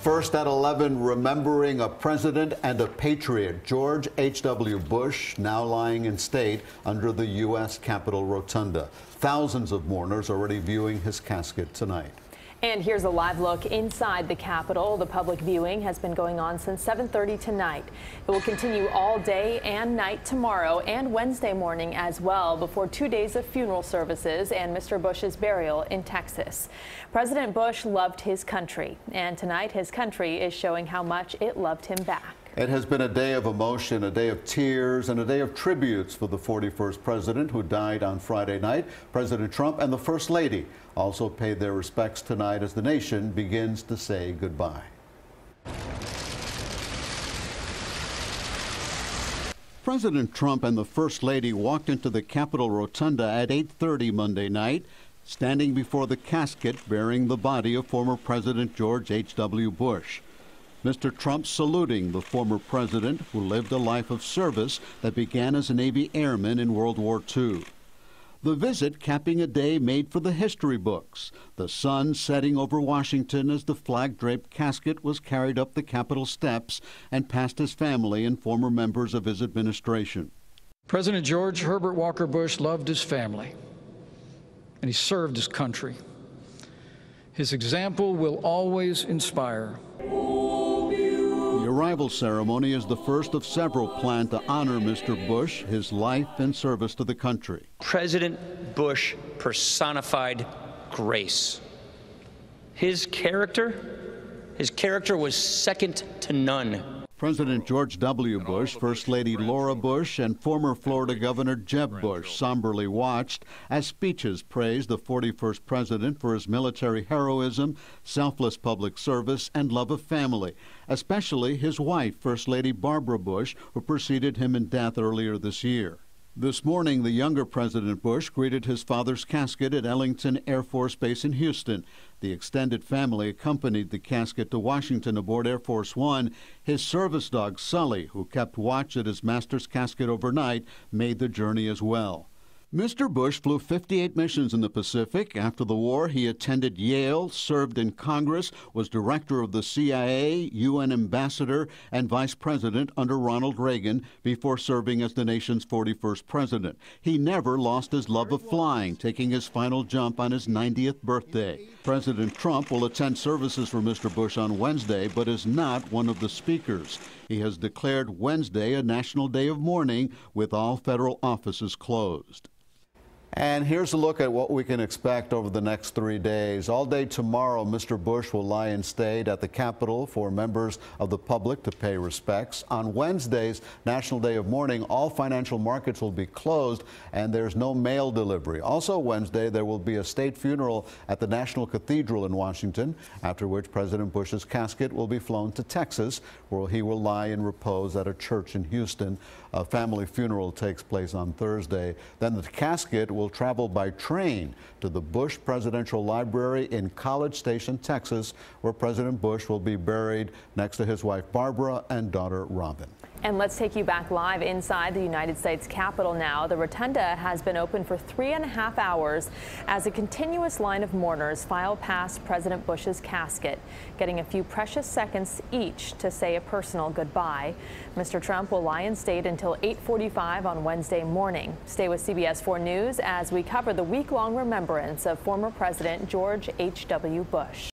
First at 11, remembering a president and a patriot, George H.W. Bush, now lying in state under the U.S. Capitol Rotunda. Thousands of mourners already viewing his casket tonight. And here's a live look inside the Capitol. The public viewing has been going on since 7:30 tonight. It will continue all day and night tomorrow and Wednesday morning as well, before 2 days of funeral services and Mr. Bush's burial in Texas. President Bush loved his country, and tonight his country is showing how much it loved him back. It has been a day of emotion, a day of tears, and a day of tributes for the 41st president who died on Friday night. President Trump and the First Lady also paid their respects tonight as the nation begins to say goodbye. President Trump and the First Lady walked into the Capitol Rotunda at 8:30 Monday night, standing before the casket bearing the body of former President George H.W. Bush. Mr. Trump saluting the former president who lived a life of service that began as a Navy airman in World War II. The visit capping a day made for the history books, the sun setting over Washington as the flag-draped casket was carried up the Capitol steps and past his family and former members of his administration. President George Herbert Walker Bush loved his family, and he served his country. His example will always inspire. The arrival ceremony is the first of several planned to honor Mr. Bush, his life and service to the country. President Bush personified grace. His character was second to none. President George W. Bush, First Lady Laura Bush, and former Florida Governor Jeb Bush somberly watched as speeches praised the 41st president for his military heroism, selfless public service, and love of family, especially his wife, First Lady Barbara Bush, who preceded him in death earlier this year. This morning, the younger President Bush greeted his father's casket at Ellington Air Force Base in Houston. The extended family accompanied the casket to Washington aboard Air Force One. His service dog, Sully, who kept watch at his master's casket overnight, made the journey as well. Mr. Bush flew 58 missions in the Pacific. After the war, he attended Yale, served in Congress, was director of the CIA, UN ambassador, and vice president under Ronald Reagan before serving as the nation's 41st president. He never lost his love of flying, taking his final jump on his 90th birthday. President Trump will attend services for Mr. Bush on Wednesday, but is not one of the speakers. He has declared Wednesday a national day of mourning, with all federal offices closed. And here's a look at what we can expect over the next 3 days. All day tomorrow, Mr. Bush will lie in state at the Capitol for members of the public to pay respects. On Wednesday's National Day of Mourning, all financial markets will be closed and there's no mail delivery. Also Wednesday, there will be a state funeral at the National Cathedral in Washington, after which President Bush's casket will be flown to Texas, where he will lie in repose at a church in Houston. A family funeral takes place on Thursday. Then the casket will travel by train to the Bush Presidential Library in College Station, Texas, where President Bush will be buried next to his wife Barbara and daughter Robin. And let's take you back live inside the United States Capitol now. The rotunda has been open for 3.5 hours as a continuous line of mourners file past President Bush's casket, getting a few precious seconds each to say a personal goodbye. Mr. Trump will lie in state until 8:45 on Wednesday morning. Stay with CBS 4 News as we cover the week-long remembrance of former President George H.W. Bush.